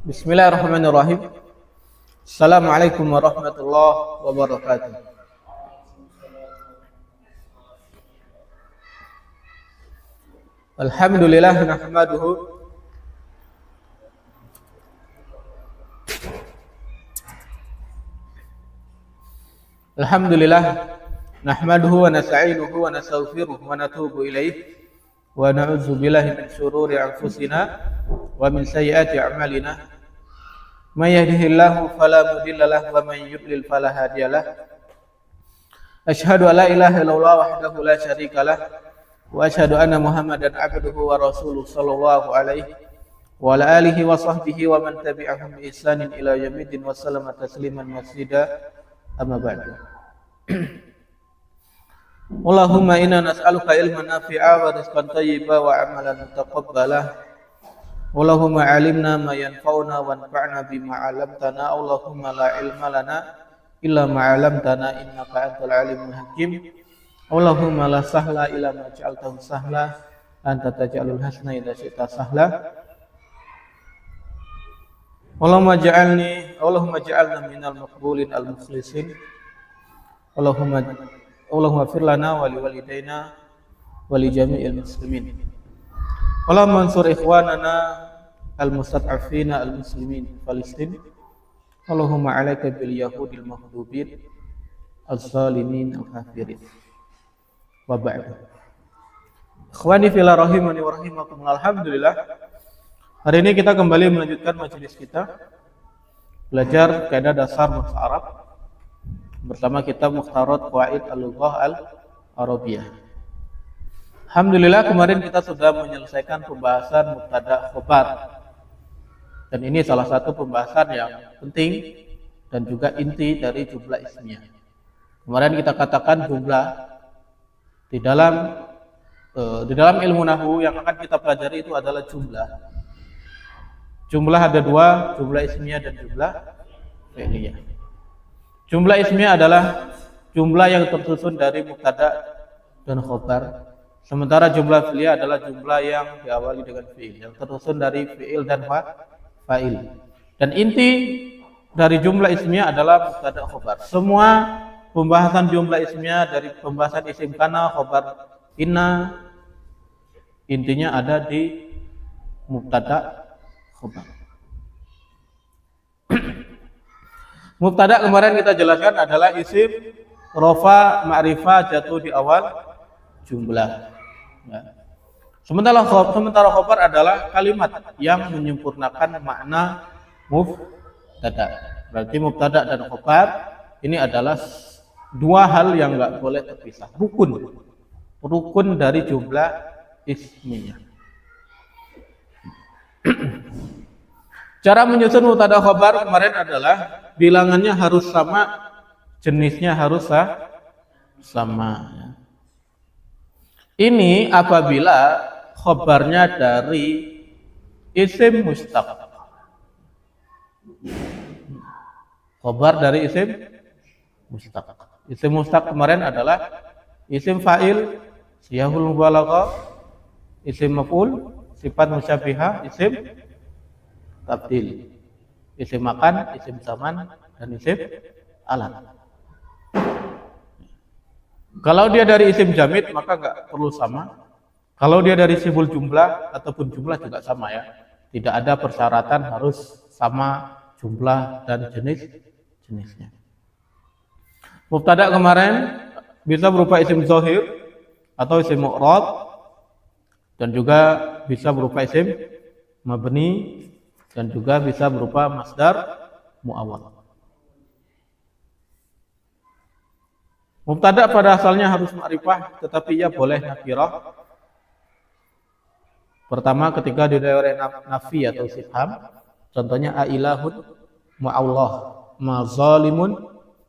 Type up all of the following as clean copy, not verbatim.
Bismillahirrahmanirrahim. Assalamualaikum warahmatullahi wabarakatuh. Alhamdulillah nahmaduhu Alhamdulillah nahmaduhu wa nasta'inuhu wa nastaghfiruh wa natubu ilaih wa na'udzu billahi min syururi anfusina wa min sayyiati a'malina. May yahdihillahu fala mudilla lahu wa may yudlil fala hadiyalah. Asyhadu an la ilaha illallah wahdahu la syarika lah wa asyhadu anna Muhammadan abduhu wa rasuluh sallallahu alaihi wa ala alihi wa sahbihi wa man tabi'ahum bi ihsanin ila yaumiddin wa sallama tasliman mazida. Amma ba'du. Allahumma inna nas'aluka ilman nafi'a wa rizqan thayyiba wa amalan mutaqabbala. Allahumma 'allimna ma yanfa'una wanfa'na bima 'allamtana. Allahumma la ilma lana illa ma 'allamtana innaka antal alimul hakim. Allahumma la sahla illa ma ja'altahu sahla anta taj'alul hasna idza syi'ta sahla. Allahumma ja'alna minal maqbulin al-mukhlisin. Allahumma fir lana wa li walidayna wa li jami'il muslimin. Allahumma ansur ikhwanana al-mustad'afina al-muslimin di Palestin. Allahumma 'alaika bil yahudil maghdubin az-zalimin al-kafirin. Wa ba'du. Ikhwani fillah rahimani wa rahimakumullah. Alhamdulillah. Hari ini kita kembali melanjutkan majelis kita belajar kaidah dasar bahasa Arab bersama kitab Mukhtarat Qawaid Al-Lughah Al-Arabiyah. Alhamdulillah kemarin kita sudah menyelesaikan pembahasan mubtada khobar. Dan ini salah satu pembahasan yang penting dan juga inti dari jumlah ismiyah. Kemarin kita katakan jumlah di dalam ilmu nahwu yang akan kita pelajari itu adalah jumlah. Jumlah ada dua, jumlah ismiyah dan jumlah fi'liyah. Jumlah ismiyah adalah jumlah yang tersusun dari mubtada dan khobar. Sementara jumlah fi'liyah adalah jumlah yang diawali dengan fi'il, yang tersusun dari fi'il dan fa'il. Dan inti dari jumlah ismiyah adalah mubtada khobar. Semua pembahasan jumlah ismiyah dari pembahasan isim kana, khobar inna, intinya ada di mubtada khobar. Mubtada kemarin kita jelaskan adalah isim rofa ma'rifah jatuh di awal jumlah. Ya. Sementara khobar adalah kalimat yang menyempurnakan makna mubtada. Berarti mubtada dan khobar ini adalah dua hal yang enggak boleh terpisah. Rukun dari jumlah ismiyah. Cara menyusun mubtada khobar kemarin adalah bilangannya harus sama, jenisnya harus sama. Ini apabila khobarnya dari isim mustaq. Khobar dari isim mustaq. Isim mustaq kemarin adalah isim fa'il, siyahul mubalaghah, isim maf'ul, sifat musyabbihah, isim tabdil, isim makan, isim zaman, dan isim alat. Kalau dia dari isim jamid maka enggak perlu sama. Kalau dia dari siful jumlah ataupun jumlah juga sama ya. Tidak ada persyaratan harus sama jumlah dan jenisnya. Mubtada kemarin bisa berupa isim zahir atau isim mu'rab dan juga bisa berupa isim mabni dan juga bisa berupa masdar mu'awwal. Mubtada pada asalnya harus ma'rifah, tetapi ia boleh nakirah. Pertama ketika didahului nafi atau istifham, contohnya ailahun ma'allah, mazalimun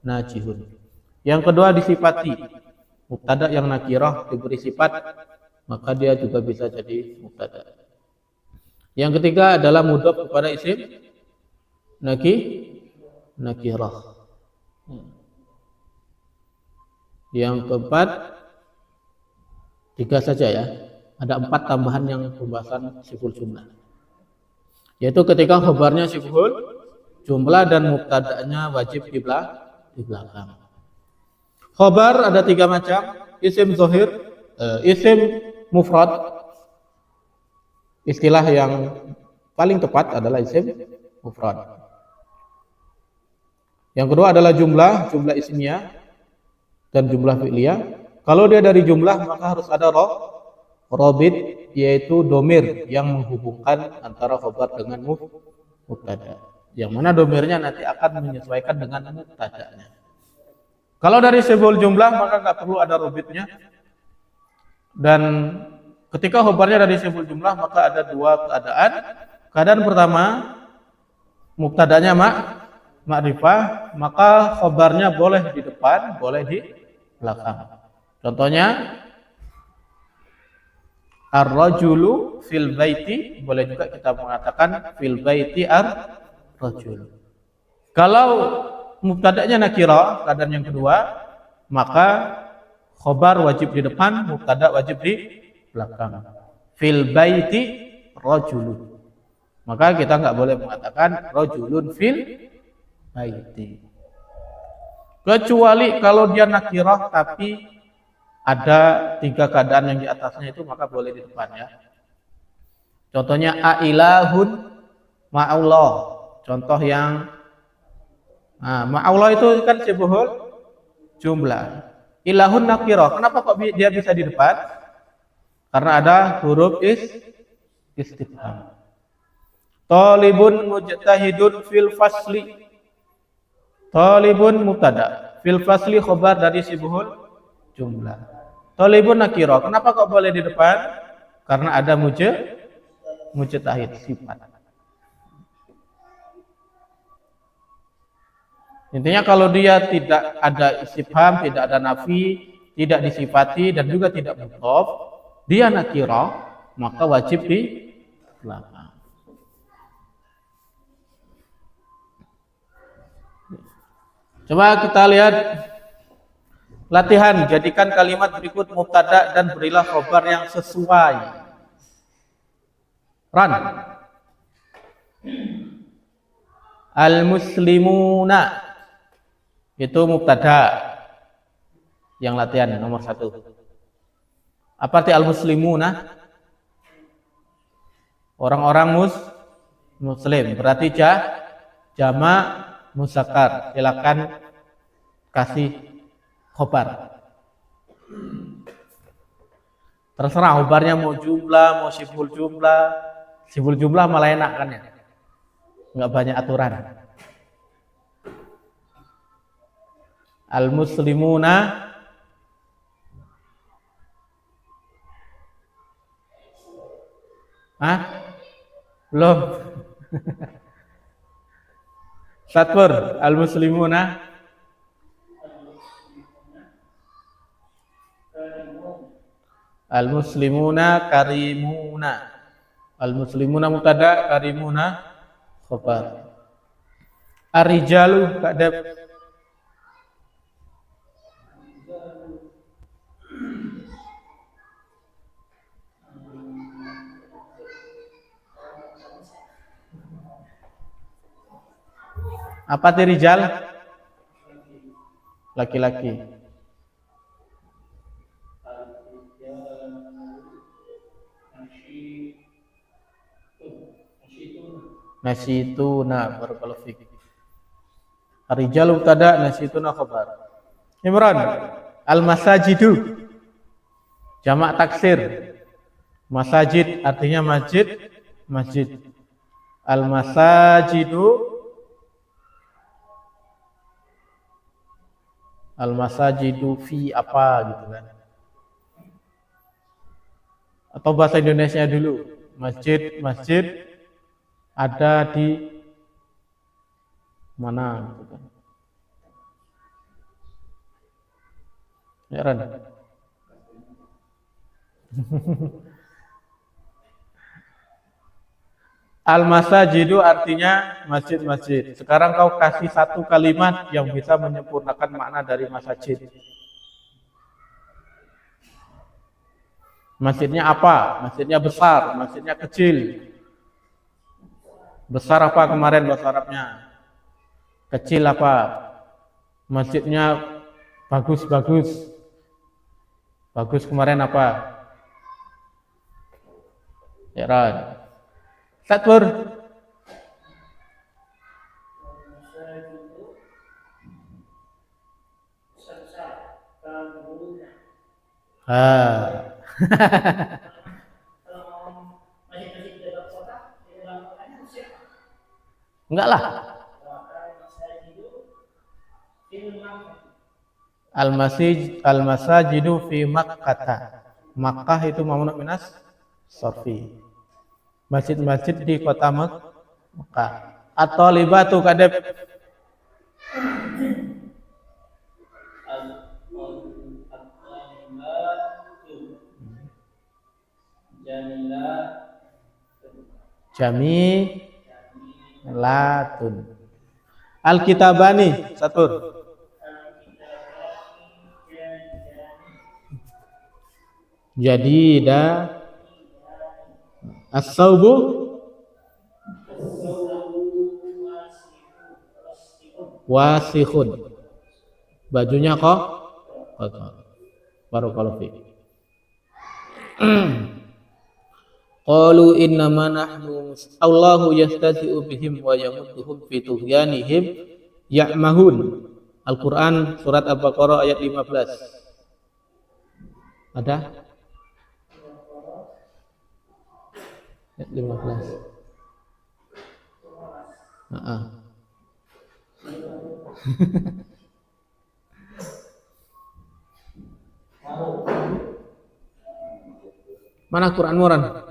najihun. Yang kedua disifati, mubtada yang nakirah diberi sifat, maka dia juga bisa jadi mubtada. Yang ketiga adalah mudhaf kepada isim nakirah. Yang keempat, 3 saja ya. Ada 4 tambahan yang pembahasan siful jumlah. Yaitu ketika khabarnya syibhul jumlah dan mubtada'nya wajib di belakang. Khabar ada 3 macam, isim zahir, isim mufrad. Istilah yang paling tepat adalah isim mufrad. Yang kedua adalah jumlah ismiyah dan jumlah fi'liyah. Kalau dia dari jumlah maka harus ada robit, yaitu domir yang menghubungkan antara khabar dengan mubtada. Yang mana domirnya nanti akan menyesuaikan dengan mubtadanya. Kalau dari syibhul jumlah maka nggak perlu ada robitnya. Dan ketika khabarnya dari syibhul jumlah maka ada 2 keadaan. Keadaan pertama, mubtadanya ma'rifah, maka khabarnya boleh di depan, boleh di belakang. Contohnya ar-rajulu fil baiti, boleh juga kita mengatakan fil baiti ar-rajul. Kalau mubtada'nya nakirah, keadaan yang kedua, maka khabar wajib di depan, mubtada' wajib di belakang. Fil baiti rajulun. Maka kita nggak boleh mengatakan rajulun fil baiti. Kecuali kalau dia nakirah tapi ada 3 keadaan yang di atasnya itu, maka boleh di depannya. Contohnya ailahun ma'allah. Contoh yang ma'allah itu kan syibhul jumlah. Ilahun nakirah. Kenapa kok dia bisa di depan? Karena ada huruf istifham. Talibun mujtahidun fil fasli. Talibun mubtada. Fil fasli khabar dari syibhul jumlah. Talibun nakirah. Kenapa kok boleh di depan? Karena ada mujtahid sifat. Intinya kalau dia tidak ada istifham, tidak ada nafi, tidak disifati dan juga tidak mudhof, dia nakirah, maka wajib di belakang. Coba kita lihat latihan, jadikan kalimat berikut mubtada dan berilah khabar yang sesuai. Run. Al-muslimuna itu mubtada. Yang latihan nomor 1. Apa arti al-muslimuna? Orang-orang muslim. Berarti jamak muzakkar. Silakan kasih khobar. Terserah khobarnya mau jumlah, mau syibhul jumlah. Syibhul jumlah malah enak kan ya, nggak banyak aturan. Al-muslimuna belum. Satpur, al-muslimuna al-muslimuna karimuna. Al-muslimuna mubtada, karimuna khabar. Ar-rijalu kadab. Apa arti rijal? Laki-laki. Nasituna, barakallahu fik. Ar-rijal mubtada, nasituna khabar. Imran, al-masajidu jamak taksir. Masajid artinya masjid. Al-masajidu fi apa gitu kan. Atau bahasa Indonesia dulu. Masjid ada di mana gitu kan. Ya Ran. Al-masajidu artinya masjid-masjid. Sekarang kau kasih satu kalimat yang bisa menyempurnakan makna dari masjid. Masjidnya apa? Masjidnya besar, masjidnya kecil. Besar apa kemarin bahasa Arabnya? Kecil apa? Masjidnya bagus-bagus. Bagus kemarin apa? Iqra. Satpur. Ah. Enggak lah. Al-masajidu fi Makkah. Makkah itu mamnu minas sarfi. Masjid-masjid di kota Makkah. At-talibatu kadep. Jamilatun. Al-kitabani satur. Jadida. As-saubu wasikhun. Bajunya kok barakallahu fi. Qalu innama nahnu Allahu yastahzi'u bihim wa yamudduhum fi tughyanihim ya'mahun. Al-Qur'an surat Al-Baqarah ayat 15. Ada? Ayat 15. Mana Quran Muran?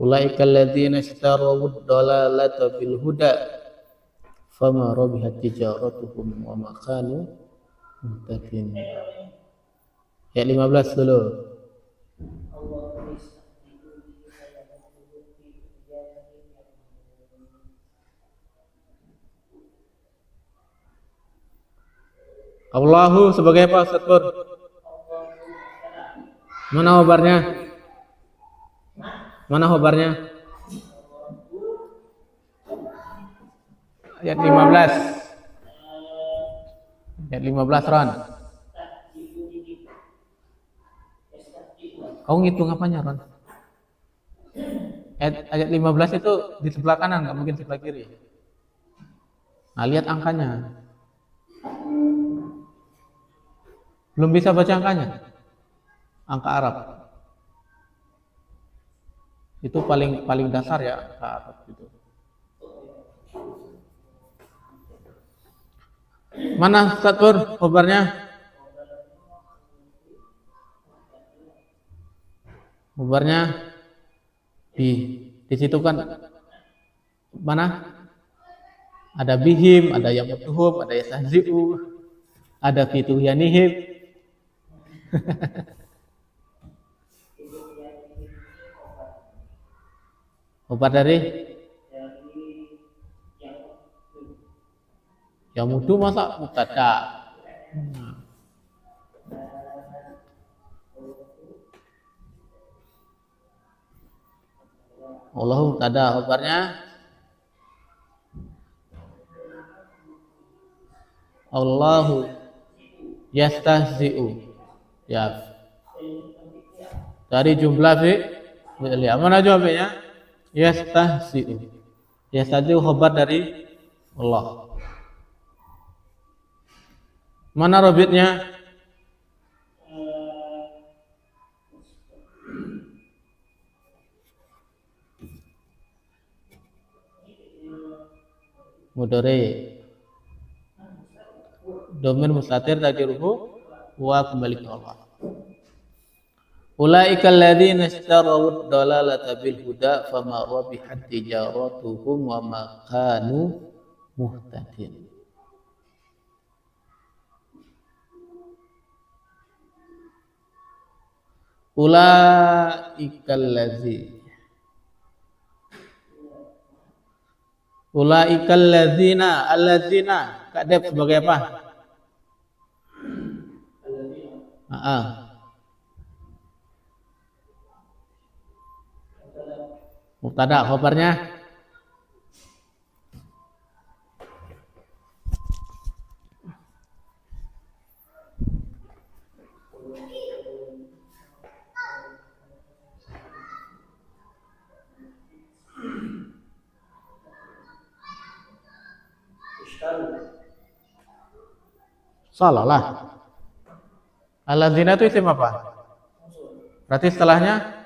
Ulaika alladzina ishtaraw ad-dalalata bil huda fama rabihat tijaratuhum wa ma kanu muhtadin. Ayat 15 dulu. Allahu sebagai apa Ustaz Pur? Mana khobarnya? Mana khobarnya? Ayat 15. Ayat 15 Ron. Kau ngitung apanya Ron? Ayat 15 itu di sebelah kanan, nggak mungkin sebelah kiri. Nah, lihat angkanya. Belum bisa baca angkanya? Angka Arab. Itu paling dasar ya, angka Arab itu. Mana Ustaz Pur khobarnya? Khobarnya di situ kan mana? Ada bihim, ada yamutuhum, ada yastahzi'u, ada fituhyanihim. Khobar dari yamudu masa mubtada. Allahu mubtada, khobarnya Allahu yastahzi'u. Ya. Dari jumlah fi'il. Mana jawabnya? Yastahzi'u. Yastahzi'u khobar dari Allah. Mana robitnya? Mudhari. Domir mustatir takdiruhu wa kembali ke Allah. Ulaika alladzina ishtaraw ad-dalalata bil huda fama rabihat tijaratuhum wa ma kanu muhtadin. Ulaika allazi Ulaikal alladzina Kak Dep sebagai apa? Heeh. Mubtada, khabarnya salah lah. Alladzina itu isim apa? Berarti setelahnya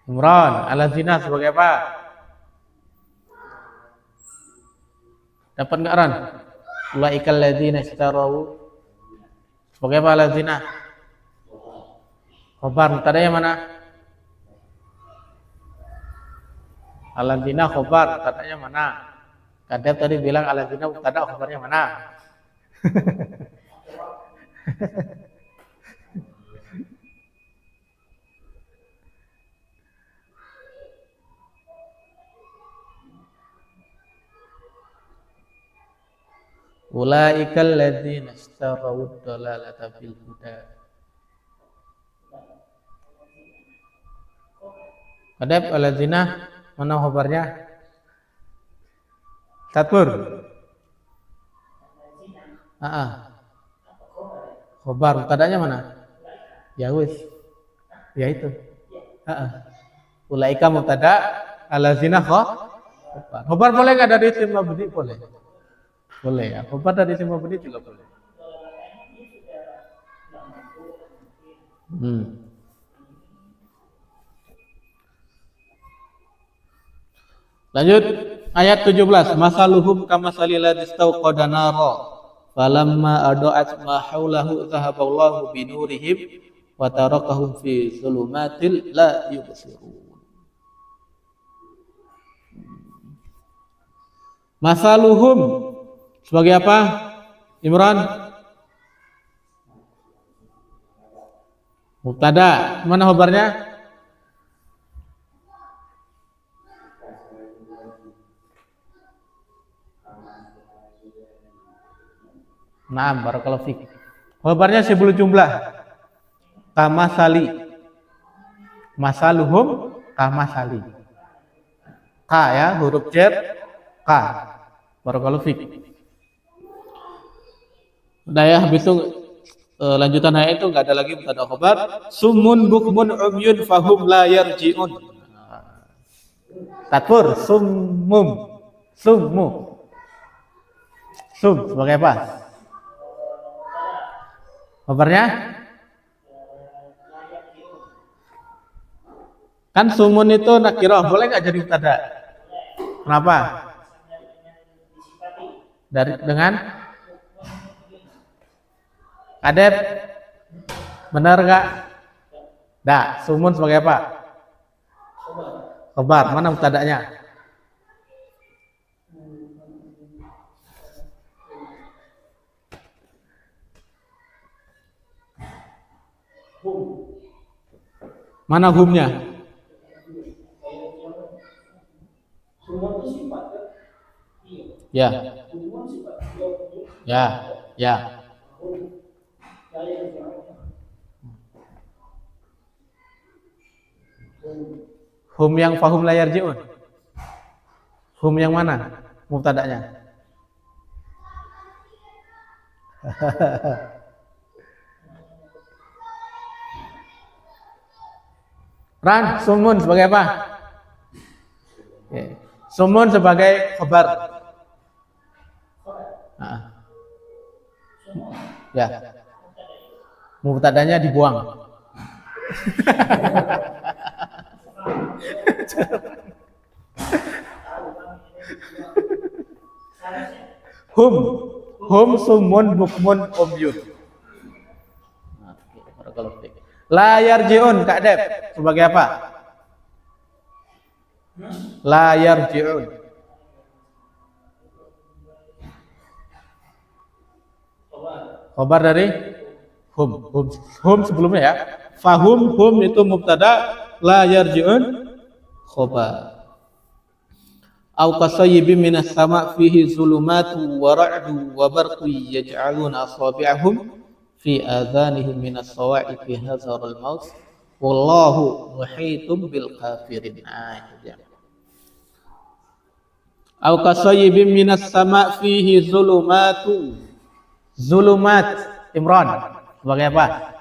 Imran. Alladzina sebagai apa? Dapat nggak Ran? Ulaikal ladzina istarau sebagai apa alladzina? Khabar, mubtadanya mana? Alladzina khabar, mubtadanya mana? Kadep tadi bilang alladzina mubtada, khabarnya mana? Ulaikal ladzina istarau dhalalata bil huda. Kadep alladzina mana khabarnya? Tatur. Khabar, mubtadanya mana? Ya wis. Ya itu. Ulaika mubtada, alladzina khabar. Khabar boleh enggak dari isim mabni? Boleh. Boleh ya. Khabar dari isim mabni juga boleh. Lanjut ayat 17. Masaluhum kamasalil ladzi istauqada nara falamma adaat ma haulahu dhahaballahu binurihim wa tarakahum fi zulumatil la yubsirun. Masaluhum sebagai apa? Imran? Mubtada. Mana khabarnya? Naam, barakallahu fiik. Khabarnya sebelum jumlah. Kamasali. Masaluhum kamasali. Ka ya, huruf jar ka. Barakallahu fiik. Udah ya, habis itu lanjutan ayat itu enggak ada lagi mubtada khabar. Summun bukmun umyun fahum la yarji'un. Tatur summum. Summu. Sum sebagai apa? Khabarnya? Kan sumun itu nakirah, boleh nggak jadi mubtada? Kenapa? Dengan Kadep, benar nggak? Dah, sumun sebagai apa? Khabar, mana mubtadanya? Mana humnya? Ya. Ya, ya. Hum yang fahum layar jiun. Hum yang mana? Mubtadanya. Ran, sumun sebagai apa? Sumun sebagai khabar. Ya. Mubtadanya dibuang. Hum sumun bukmun umyun. La yarji'un Kak Dep sebagai apa? La yarji'un. Khabar dari hum sebelumnya ya. Fahum hum itu mubtada, la yarji'un khobar. Au kasayyibin minas sama' fihi zulumatu wa ra'du wa barqu yaj'aluna asabi'ahum fi adhanihim minas sawa'iqi hazarul maut wallahu muhitum bil kafirin. Au kasayyibin minas sama' fihi zulumatu. Zulumat Imran sebagai apa?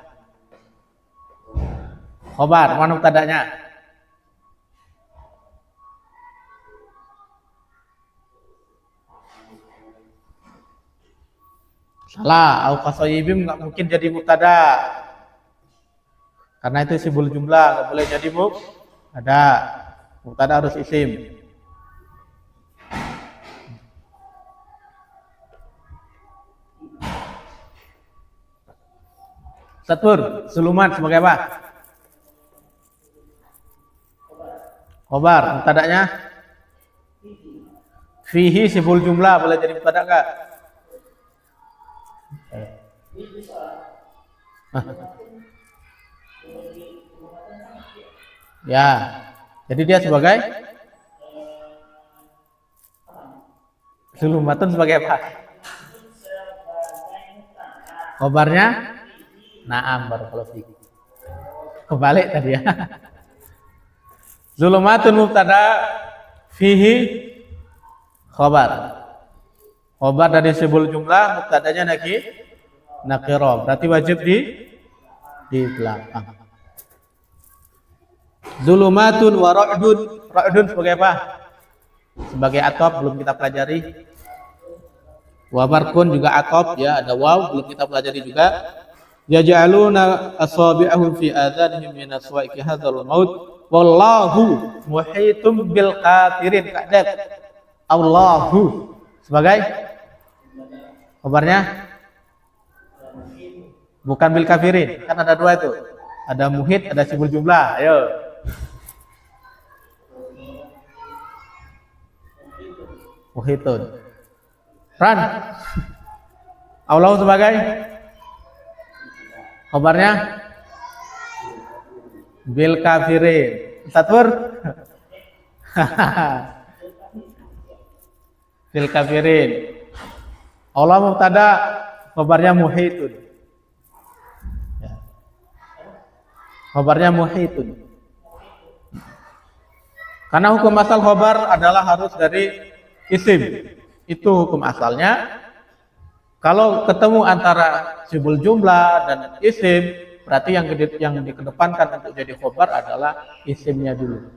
Khobar, mana mubtada'nya? Salah, au kasayyibin enggak mungkin jadi mubtada. Karena itu sibul jumlah, enggak boleh jadi mubtada. Mubtada harus isim. Satur, zulumat sebagai apa? Khobar, mubtada'nya fihi sibul jumlah, boleh jadi mubtada enggak? Ya, jadi dia sebagai zulumatun sebagai apa? Khobarnya na'am, barakallahu fiik. Kebalik tadi ya. Zulumatun mubtada, fihi khobar. Khobar dari sibul jumlah, mubtadanya nakirah. Berarti wajib di belakang. Zulumatun wa ra'dun. Ra'dun sebagai apa? Sebagai atop, belum kita pelajari. Wa barqun juga atop ya, ada waw, belum kita pelajari juga. Yaj'aluna asabi'ahum fi adhanihim min aswa'iqi hadzal maut wallahu muhitum bil kafirin. Kadab Allahu sebagai kabarnya bukan bil kafirin, kan ada dua itu, ada muhit, ada sibul jumlah. Ayo muhitun Ran Allah sebagai kabarnya bil kafirin. Satur bil kafirin. Allah mubtada, kabarnya muhitun. Ya. Kabarnya muhitun. Karena hukum asal khabar adalah harus dari isim. Itu hukum asalnya. Kalau ketemu antara sibul jumlah dan isim, berarti yang dikedepankan untuk jadi khobar adalah isimnya dulu.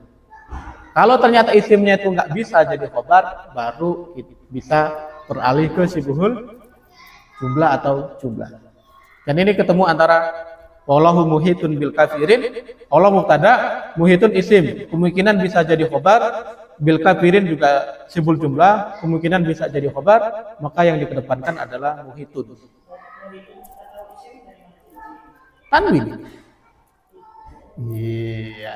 Kalau ternyata isimnya itu nggak bisa jadi khobar, baru bisa beralih ke sibul jumlah atau jumlah. Dan ini ketemu antara wallahu muhitun bil kafirin, Allah mubtada, muhitun isim, kemungkinan bisa jadi khobar. Bil kafirin juga sibul jumlah, kemungkinan bisa jadi khobar, maka yang dikedepankan adalah muhitun. Tanwin. Iya.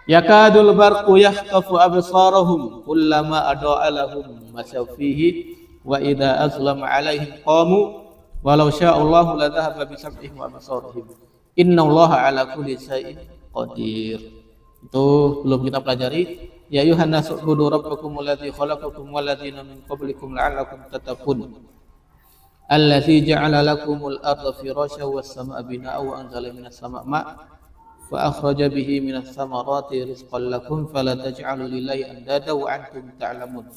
Yakadul barqu yakhtafu absarahum kullama adaa lahum masyaw fihi wa idza azlama alaihim qamu walau sya'allahu la dhahaba bi sam'ihim wa absarihim innallaha ala kulli syai'in qadir. Itu belum kita pelajari. Ya ayuhan nasu ubudu rabbakum alladzi khalaqakum wal ladzina min qablikum la'allakum tattaqun alladzi ja'ala lakumul arda firasyan was samaa'a binaa'a wa anzala minas samaa'i maa'an fa akhraja bihi minas samarati rizqan lakum fala taj'alu lillahi andada wa antum ta'lamun.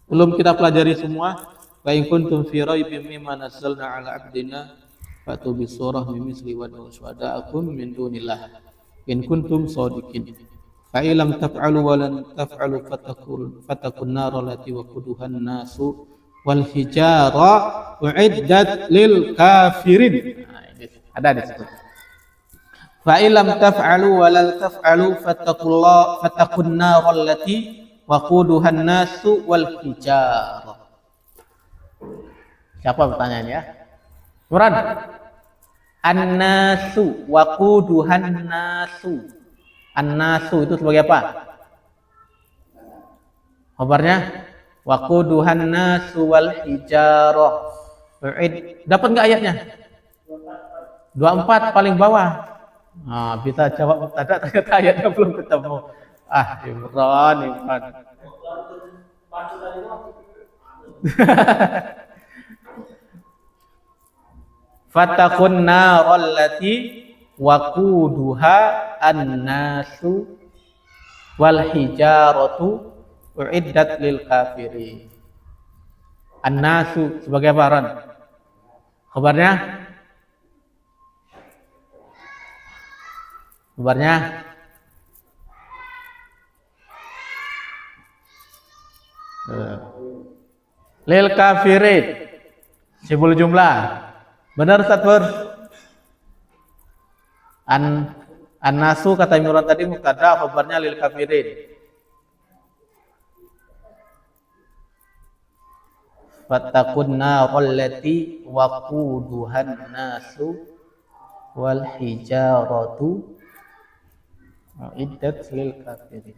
Belum kita pelajari semua. Fa in kuntum fi raibin mimma nazzalna 'ala 'abdina fatu bi surah min misli wa syuhada'akum min dunillah in kuntum shadiqin. Fa illam taf'alu wa lan taf'alu fatakun nar allati waquduha an-nasu wal hijara u'iddat lil kafirin. Ada di situ. Fa illam taf'alu wa lan taf'alu fatakun nar allati waquduha an-nasu wal hijara. Siapa pertanyaannya? Murad. An-nasu waquduhan nasu. An-nasu itu sebagai apa? Khabarnya waquduhan nasu wal hijarah. Dapat enggak ayatnya? 24 paling bawah. Nah, bisa jawab mubtada ternyata ayatnya belum ketemu. Ah, Imran. Fatakun narol lati waquduha an-nasu wal hijaratu uiddat lil kafirin. An-nasu sebagai apa, Ron? Kabarnya? Kabarnya? Lil kafirin. Sibul jumlah. Benar Ustaz Pur? An-nasu kata Imran tadi mubtada, khabarnya lil kafirin. Fattaqun narol lati waquduhan nasu wal hijaratu iddat lil kafirin.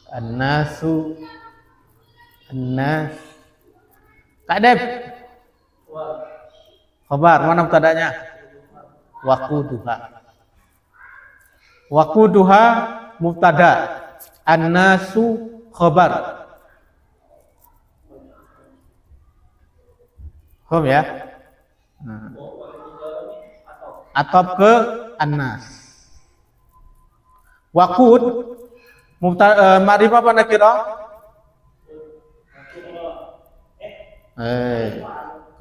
An-nasu an-nas. Kak Dep. Khabar, mana mubtadanya? Waquduha. Waquduha mubtada. An-nasu khabar. Paham ya? Nah. Atop ke an-nas. Waqud ma'rifah apa nakirah?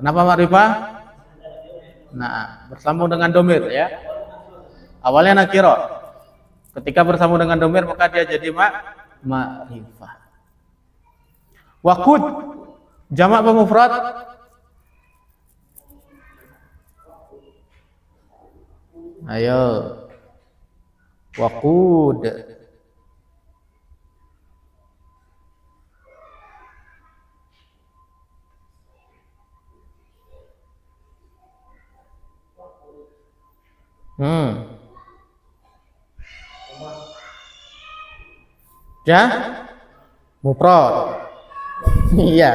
Kenapa ma'rifah? Nah, bersambung dengan domir ya. Awalnya nakirah. Ketika bersambung dengan domir maka dia jadi ma'rifah. Waqud jamak apa mufrad? Ayo. Waqud. Ya, mufrad. Iya.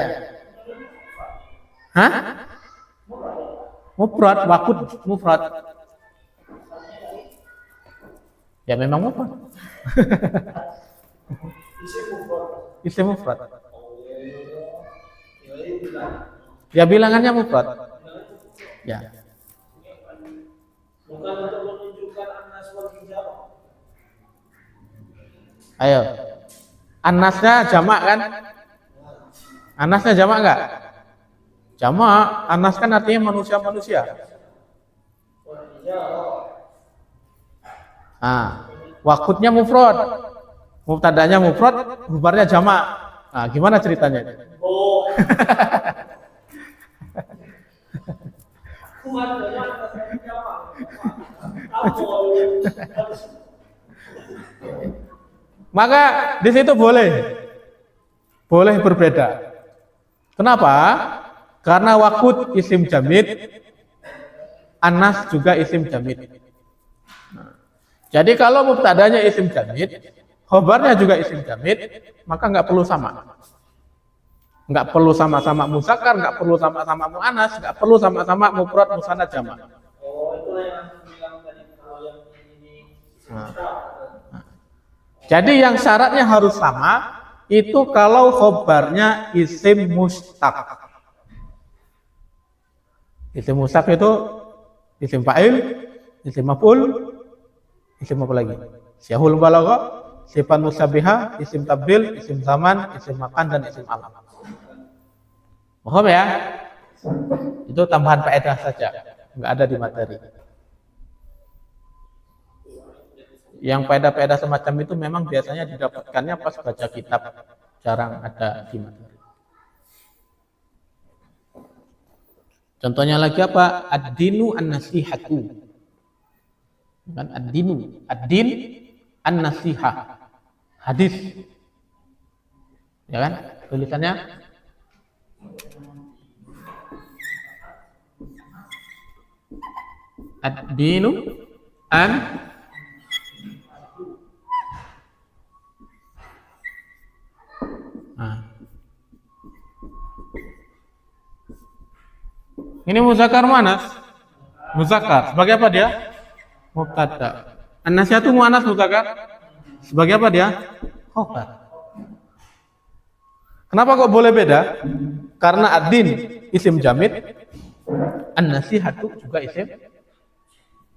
Hah? Mufrad, waqud mufrad. Ya memang mufrad. Isim mufrad. Ya bilangannya mufrad. Ya. Bukan untuk menunjukkan an-nas wal hijarah. Ayo. An-nasnya jamak kan? An-nasnya jamak enggak? Jamak. An-nas kan artinya manusia-manusia. Nah, waqudnya mufrad. Mubtadanya mufrad, khabarnya jamak. Nah, gimana ceritanya? Oh. Maka di situ boleh berbeda. Kenapa? Karena waqud isim jamid, anas juga isim jamid. Nah, jadi kalau mubtadanya isim jamid, khabarnya juga isim jamid, maka nggak perlu sama. Nggak perlu sama-sama muzakkar, nggak perlu sama-sama muannas, nggak perlu sama-sama mufrad musanad jamak. Oh, itulah yang bilang tadi kalau yang ini. Jadi yang syaratnya harus sama itu kalau khobarnya isim mustaq. Isim mustaq itu isim fa'il, isim maf'ul, isim apa lagi? Syahul balaghah, sifat musyabbihah, isim tabdil, isim zaman, isim makan dan isim alam. Paham ya? Itu tambahan faedah saja, nggak ada di materi. Yang faedah-faedah semacam itu memang biasanya didapatkannya pas baca kitab, jarang ada di materi. Contohnya lagi apa? Ad-dinu an-nasihatu. Kan ad-dinu, ad-din an-nasihah. Hadis. Ya kan? Tulisannya ad-dinu Ini muzakkar muannas. Muzakkar. Sebagai apa dia? Mubtada. An-nasihatu muannas muzakkar. Sebagai apa dia? Khabar. Kenapa kok boleh beda? Karena ad-din isim jamid, an-nasihatu juga isim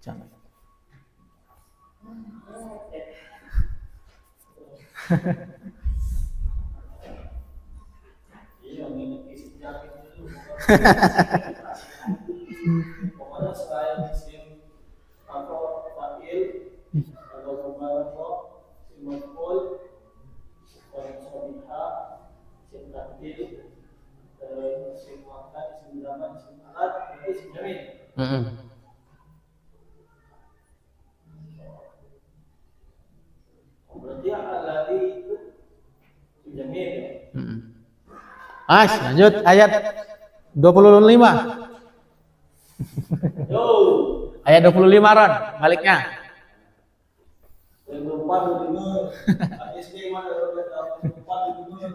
jamid. Pokoknya selain isim atau fa'il atau mubalagha, isim maf'ul, isim shabiha, isim tabdil, isim muakkad, isim zaman, isim alat, itu isim jamid. Berarti alladzi itu isim jamid ya. Lanjut ayat 25. Yo, Ayat 25 Ron, baliknya. yang lupa dengar. SD mana lupa dengar.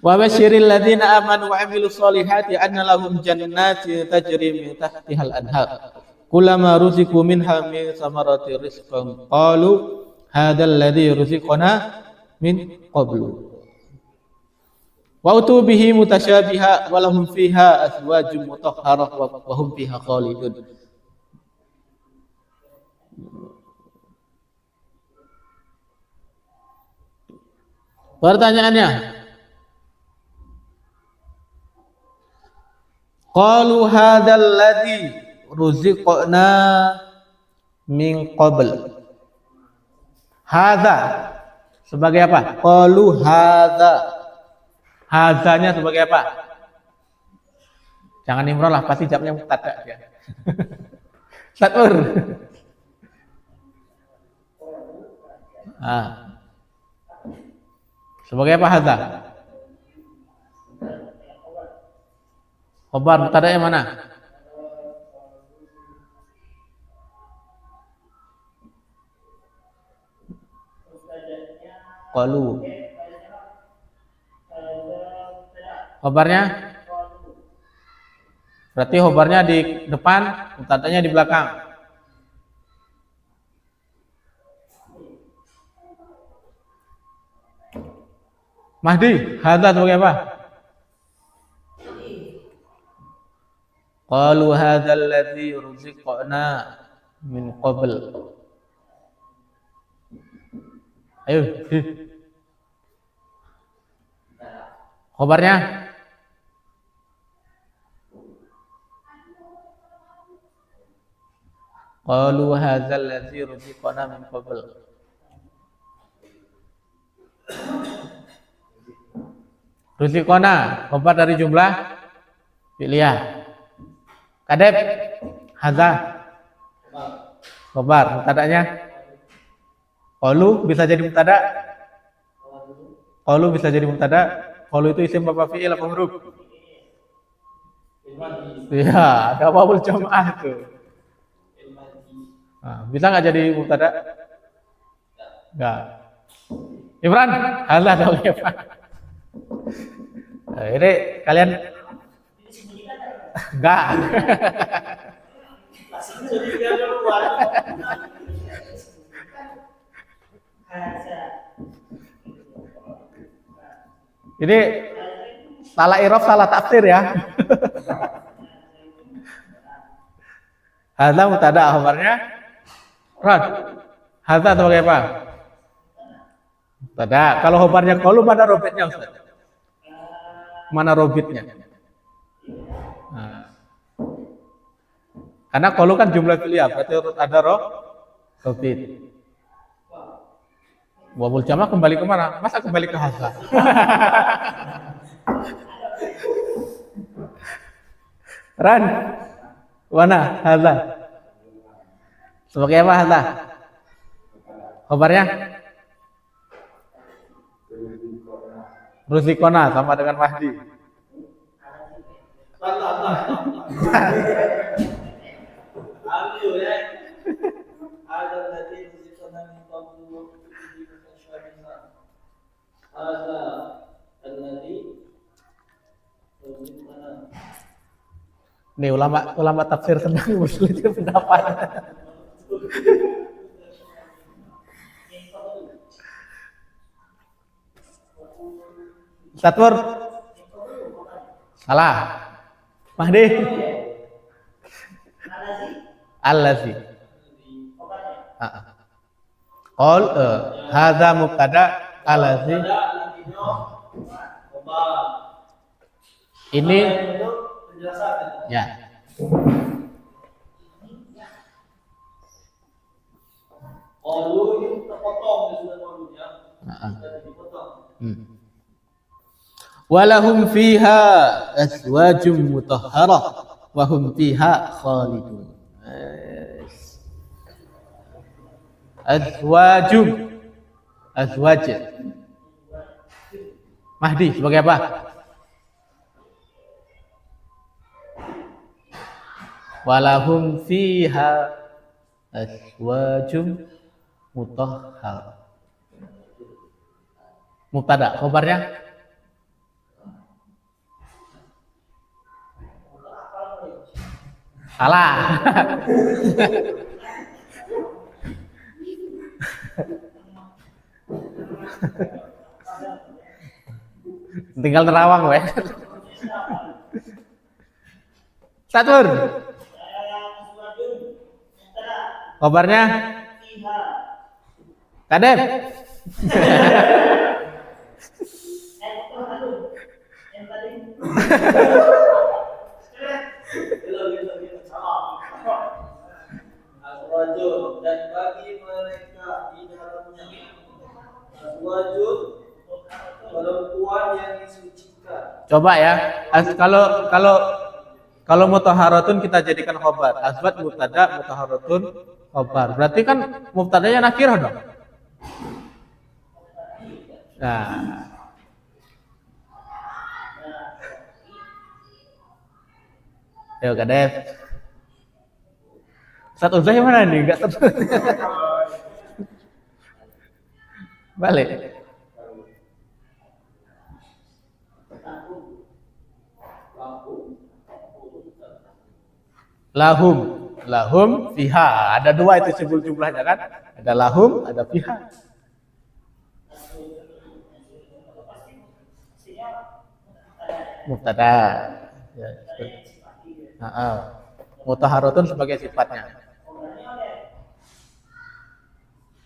Wa basyiril ladzina amanu wa 'amilus solihati anna lahum jannatin tajri min tahtihal anhar. Kullama ruziqu minha min samarati rizqan qalu hadzal ladzi ruziqana min qablu. Wa utu bihi mutasyabiha wa lahum fiha azwajun mutahharah wa hum fiha khalidun. Pertanyaannya, qalu hadzal ladzi ruziqna min qabl. Hadza sebagai apa? Qalu hadza. Hadzanya sebagai apa? Jangan Imron lah, pasti jawabnya mubtada dia. Satur. Sebagai apa hadza? Khabar mubtada yang mana? Qalu. Khabarnya? Berarti khabarnya di depan, mubtadanya di belakang. Mahdi, hadza sebagai apa? Qalu hadzal ladzi ruziqna min qabl. Ayo, khabarnya? Qalu hadzal ladzi ruziqna min qabl. Ruziqna, khabar dari jumlah fi'liyah. Kadep, hadza, khabar, mubtadanya. Qalu bisa jadi mubtada. Qalu bisa jadi mubtada. Qalu itu isim apa fi'il apa huruf? Iya, ada wawul jamaah tuh. Bisa nggak jadi mubtada? Enggak. Imran, hadza dong Imran. Ini kalian enggak. Ini salah irob, salah tafsir ya. Hadza mubtada, khabarnya rad. Hadza sebagai apa? Mubtada. Kalau khabarnya qalu mana robitnya Ustaz? Mana robitnya? Karena qalu kan jumlah fi'liyah, berarti harus ada robit. Wawul jamaah kembali kemana? Masa kembali ke hadza? Ran, mana hadza? Sebagai apa hadza? Khabarnya? Ruziqona sama dengan Mahdi. Nih ulama tafsir sedang berselisih pendapat. Satwar salah. Mahdi allazi. Qol hadza mubtada allazi. Ini ya. Qalu ini terpotong sudah qalunya. Sudah dipotong. Walahum fiha azwajum mutahharah wa hum fiha khalidun. Azwaj. Mahdi sebagai apa? Walahum fiha azwajum mutahharah. Mubtada, khabarnya? Salah. Tinggal nerawang weh. Satur. Kabarnya? Kadep. Azwajun dan bagi mereka di dalamnya azwajun perempuan yang disucikan. Coba ya. Kalau mutahharatun kita jadikan khabar. Azwaj mubtada, mutahharatun khabar. Berarti kan mubtadanya nakirah dong. Nah. Ayo Kadep. Satu saya mana nih? Enggak satu. Balik. Lahum fiha. Ada dua itu sebut jumlahnya kan? Ada lahum, ada fiha. Mubtada. Ya. Mutahharatun sebagai sifatnya.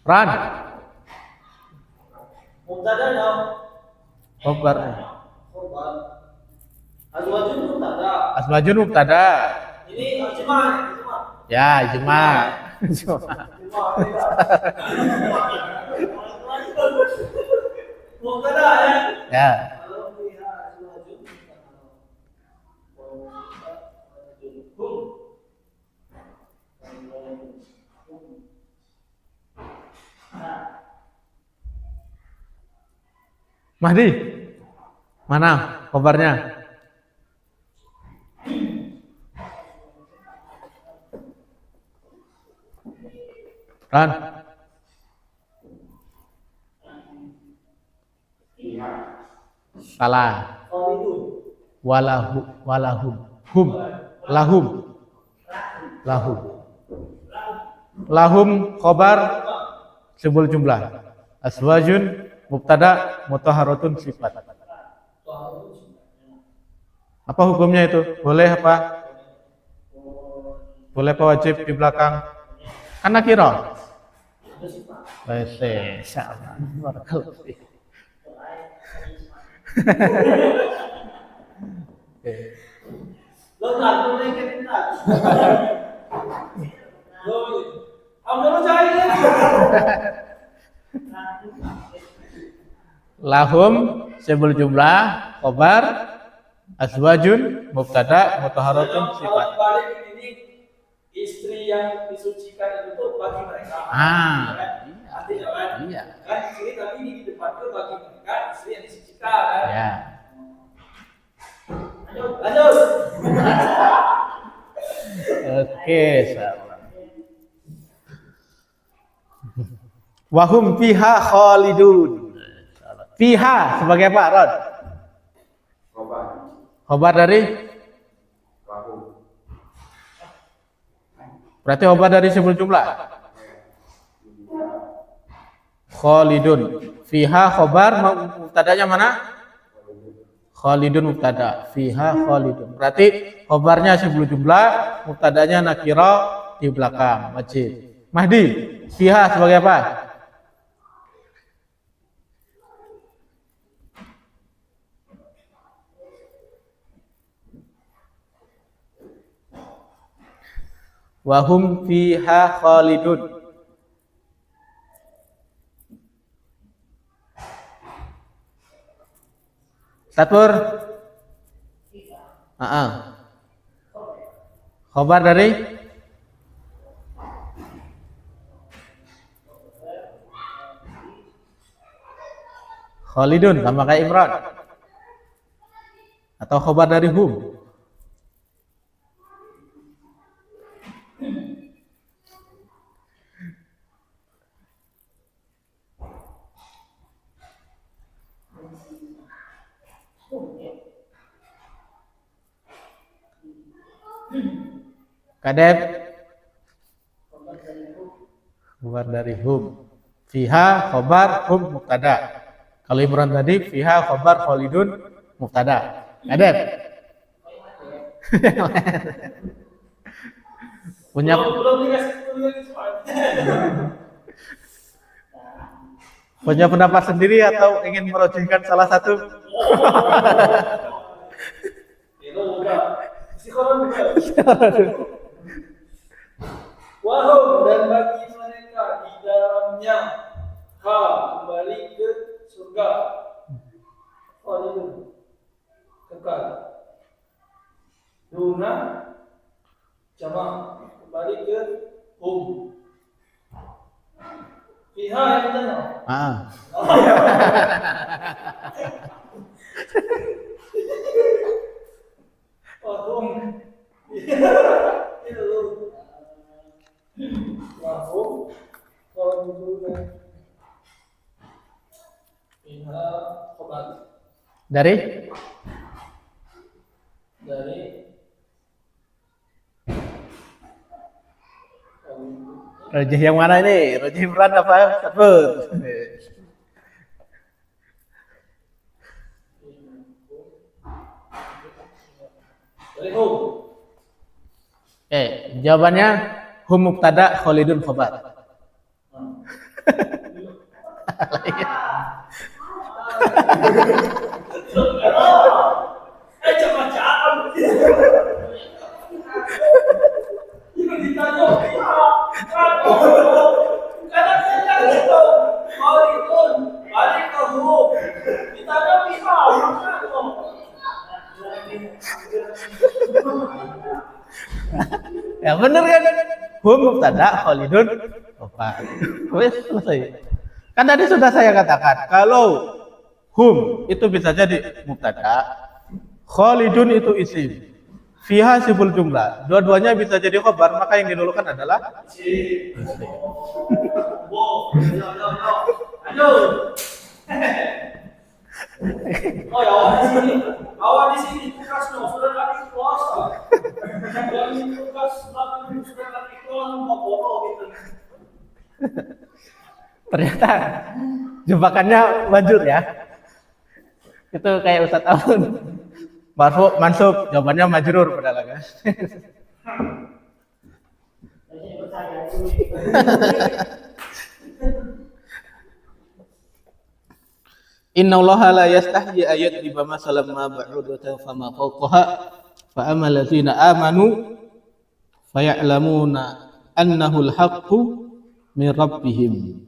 Ran. Mubtada dong. Khabar. Khabar. Azwajun mubtada. Azwajun mubtada. Ini ijma. Ya, ijma. Mubtada ya. Ya. Mahdi, mana kabarnya? Ran? Salah. Walahum. Lahum khabar sebul jumlah. Azwajun mubtada, mutahharatun sifat. Apa hukumnya itu? Boleh apa? Boleh apa wajib di belakang? Kan nakirah. Baik, insyaallah. Barakallahu fiik. Lo nggak boleh kita. Lo, kamu cari. Lahum sebul jumlah khabar azwajun mubtada mutahharatun sifat. Kalau balik ini istri yang disucikan itu bagi mereka. Artinya kan? Iya. Kan istri tapi ini di depan itu bagi mereka istri yang disucikan kan? Ya. Lanjut. Oke, sabar. Wahum fiha khalidun. Fiha sebagai apa, Rod? Khabar dari Berarti khobar dari sebelum jumlah. Khalidun. Fiha khobar, mubtadanya mana? Khalidun mubtada. Fiha Khalidun. Berarti khobarnya sebelum jumlah, mubtadanya nakira di belakang. Majid. Mahdi. Fiha sebagai apa? Wahum fiha khalidun. Satur. Khobar dari Khalidun sama kayak Imran. Atau khobar dari hum. Kadep khobar dari hum. Fiha khobar hum mubtada. Kalau Imran tadi fiha khobar Khalidun mubtada. Kadep. Punya pendapat sendiri atau ingin merujukkan salah satu? Wahum dan bagi mereka di dalamnya kembali ke surga. Khalidun kekal. Duna jamak kembali ke hum. Fiha yang benar. Wahum. Wahum. Khalidun. Fiha kembali. Dari Rajih yang mana ini? Rajih Imran apa? Satur. Dari hum. Jawabannya hum mubtada Khalidun khobar. Ya bener kan? Hum mubtada Khalidun khobar. Selesai. Kan tadi sudah saya katakan kalau hum itu bisa jadi mubtada, Khalidun itu isim, fiha siful jumlah, dua-duanya bisa jadi khobar, maka yang didulukan adalah isim. Oh ya, awal di sini tugas sudah kali puasa. Yang ini tugas sudah kali puasa mau foto gitu. Ternyata jebakannya manjur ya. Itu kayak Ustadz Aun. Marfu mansub, jawabannya majrur padahal guys. Inna Allah la yastahyi ayat riba masalam ma ba'udatan fama fawqaha fa amal ladzina amanu faya'lamuna annahu al-haqqu min rabbihim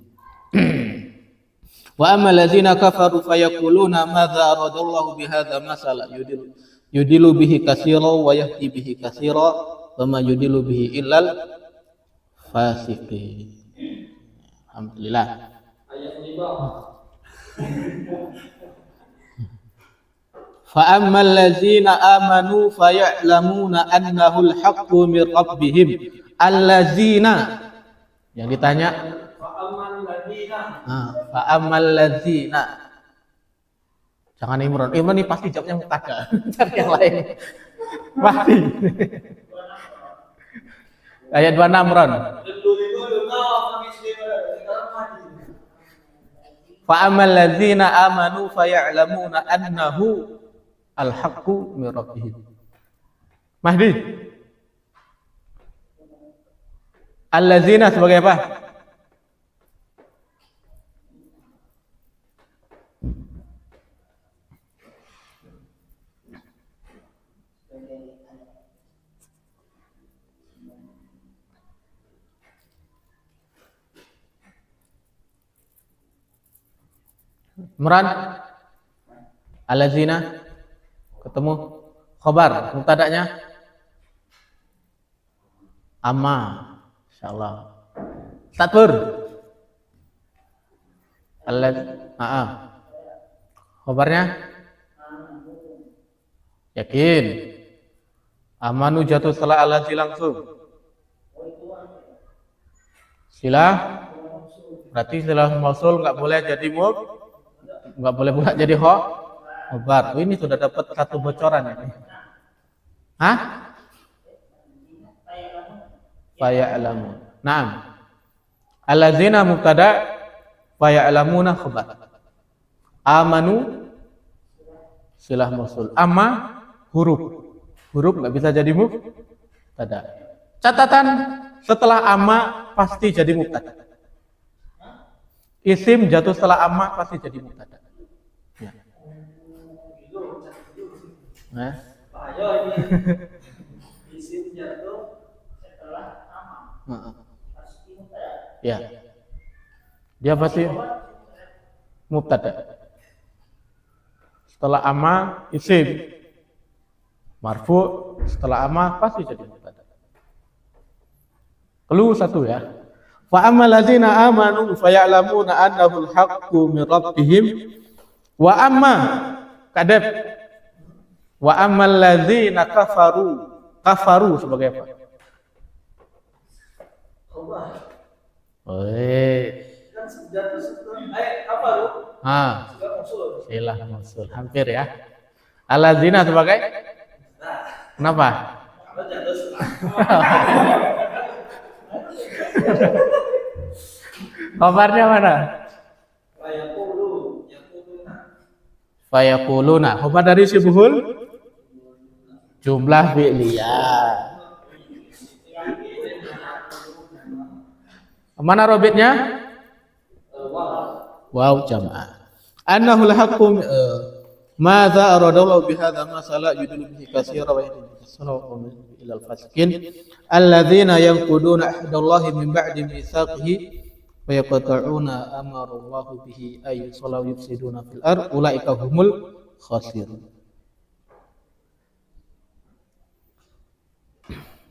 wa amal ladzina kafaru fayaquluna madza aradallahu bihadza masala yudilu bihi katsira wa yahdi bihi katsira wa ma yudilu bihi illal fasiqin. Alhamdulillah. Ayat 5. Fa ammal ladzina amanu faya'lamuna annahu al-haqqu min rabbihim. Alladzina yang ditanya Fa ammal ladzina. Jangan Imran. Imran ini pasti jawabnya mubtada. Cari yang lain. Pasti. Ayat 26 Imran. Fa amal ladzina amanu faya'lamuna annahu al-haqqu min rabbihim. Mahdi. Alladzina sebagai apa? Imran. Alladzina ketemu khabar mubtada'nya amma insyaallah. Tatur. Khabarnya yakin. Amanu jatuh setelah allazi langsung. Silah berarti setelah mausul nggak boleh jadi nggak boleh pula jadi khobar. Ini sudah dapat satu bocoran ini. Hah? Faya'lamu. Naam. Alladzina mubtada, faya'lamuna khabar. Amanu silah mausul. Amma huruf. Huruf nggak bisa jadi mubtada. Catatan setelah amma pasti jadi mubtada. Isim jatuh setelah amma pasti jadi mubtada. Ya. Nah. Isim jatuh setelah amma. Pasti mubtada. Ya. Dia pasti mubtada. Setelah amma isim marfu, setelah amma pasti jadi mubtada. Clue satu ya. Fa ammal ladzina amanu faya'lamuna annahu al-haqqu min rabbihim wa amma kadab wa ammal ladzina kafaru sebagai apa? Kan jatuh setelah kafaru. Silah mausul. Hampir ya. Alladzina sebagai kenapa? Khabarnya mana? Fayaquluna. Khabar dari syibhul jumlah fi'liyah. Mana robitnya? Waw jam'ah. Annahu al-haqqu madza aradallahu bihadza masala yudillu bihi katsiran wa yahdi ila al-fasiqin alladzina yanquduna ahdallahi min ba'di mitsaqihi wa yaqta'una amarallahi bihi ay salaw yufsiduna fil ard ulaika humul khasirun.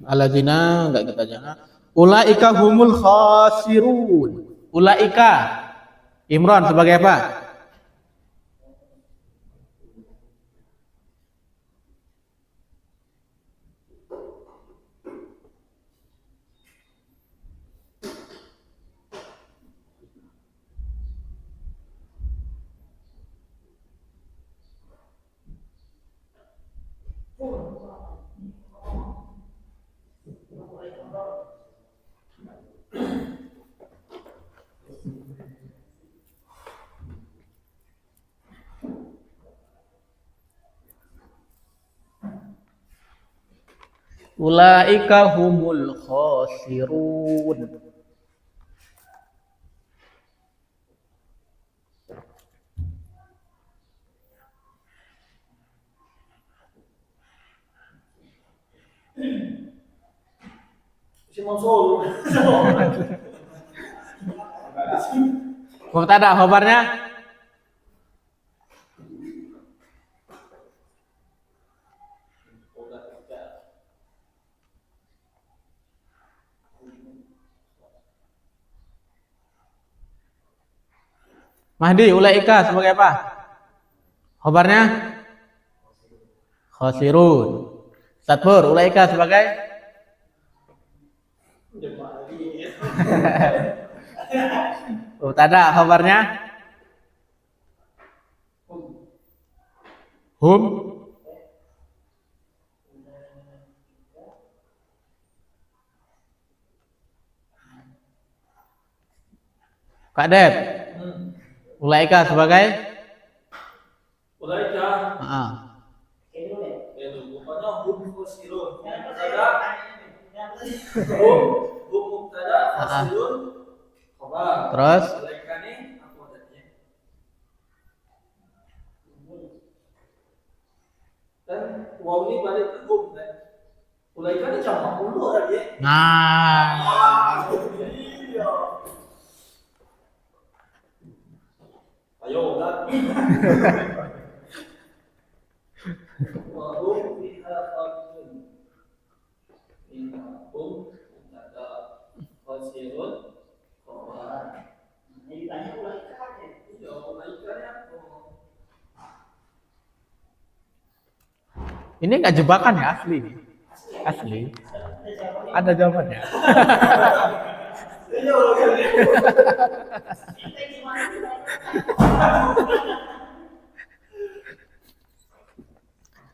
Alladzina enggak kita jangan ulaika humul khasirun. Ulaika Imran sebagai apa? Ulaika humul khasirun. Si mausul. Mubtada khabarnya Mahdi, ulaika sebagai apa? Khabarnya khasirun. Satbur, ulaika sebagai mubtada, khabarnya hum. Kak Ded, ulaika sebagai Ulaika. ah. Itu rupanya hum khosirun. Mubtada. Hum mubtada khosirun. Khabar. Terus Ulaika nih apa tadinya? Dan waw ini balik ke hum kan. Ulaika ini jamak dulu tadi ya. nah Iya. Ayo udah. Wahum fiha khalidun. Fiha hum mubtada khosirun khabar. Ini tanya ulaika aja. Iya, ulaika ya. ini nggak jebakan ya, asli. Asli. Ada jawabannya. Iya, ulaika.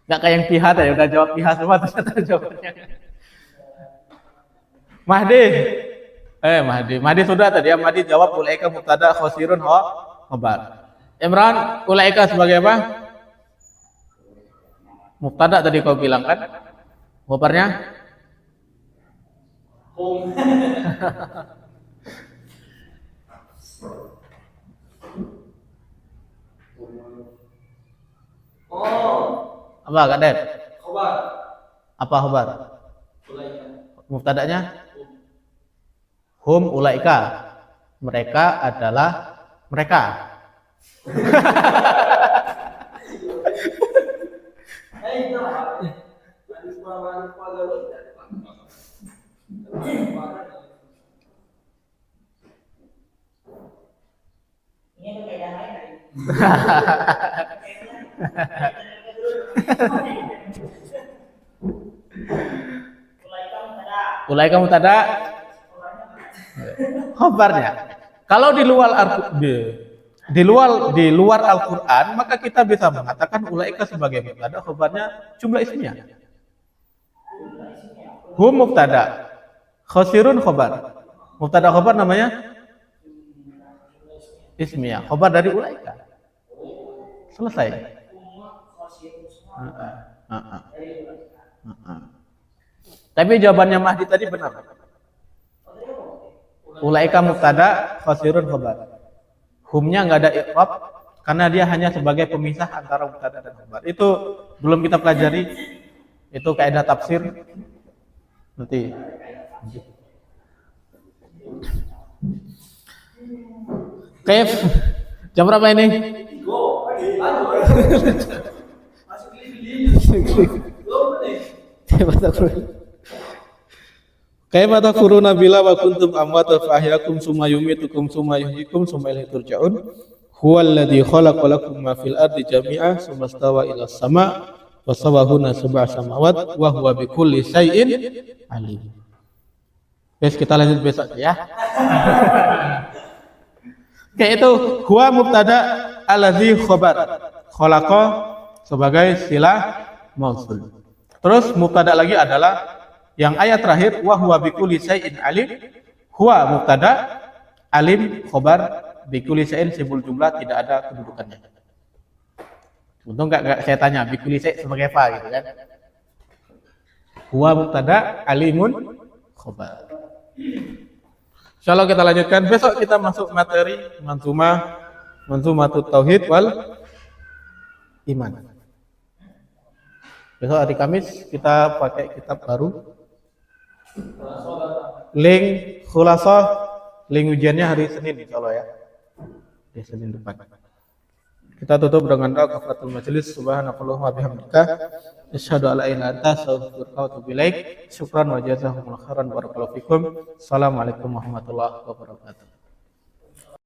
Nggak kayak yang pihak ya, udah jawab pihak semua ternyata jawabannya. Mahdi sudah tadi ya. Mahdi jawab ulaika mubtada khosirun khabar. Imran, ulaika sebagai apa? Mubtada tadi kau bilang kan? Khabarnya? Hum. Oh, Apa Kak Ded? khabar. Apa khabar? Ulaika. Mubtadanya? Hum ulaika. Mereka adalah mereka. Hey, itu apa? Hadis paman pagawi tidak ini ada kaidah lain tadi. Ulaika mubtada. Khabarnya. Kalau di luar Al-Qur'an, maka kita bisa mengatakan ulaika sebagai mubtada, khabarnya jumlah ismiyah. Hum mubtada, khosirun khabar. Mubtada khabar namanya ismiyah, khabar dari ulaika. Selesai. Tapi jawabannya Mahdi tadi benar. Ulaika mubtada, khosirun khabar. Humnya nggak ada i'rab karena dia hanya sebagai pemisah antara mubtada dan khabar. Itu belum kita pelajari. Itu kaidah tafsir. Nanti. Kaif, jam berapa ini? Go, masuk pilih-pilih. Belum nih. Kaifa takfuruna bila wa kuntum amwatan fa ahyaakum summa yumitukum summa yuhyikum summa ilaihi turja'un. Huwallazi khalaqa lakum ma fil ardi jami'a summa stawa ila sama' wa sawahunna sab'a samawat wa huwa bikulli syai'in alim. Guys, kita lanjut besok ya. Kayak itu huwa mubtada allazi khabar. Khalaqa sebagai silah mausul. Terus mubtada lagi adalah yang ayat terakhir wa huwa bikulli syai'in alim. Huwa mubtada, alim khabar, bikulli syai'in sibul jumlah tidak ada kedudukannya. Untung enggak saya tanya bikulli syai' sebagai apa gitu kan. Huwa mubtada, alimun khabar. Insyaallah kita lanjutkan besok, kita masuk materi manzumatut tauhid wal iman. Besok hari Kamis kita pakai kitab baru. Link khulasah, link ujiannya hari Senin insyaallah ya. Di Senin depan. Kita tutup dengan doa kafaratul majelis. Subhanakallahumma wa bihamdika asyhadu an la ilaha illa anta astaghfiruka wa atubu ilaik. Syukran wa jazakumullahu khairan barakallahu fikum. Assalamualaikum warahmatullahi wabarakatuh.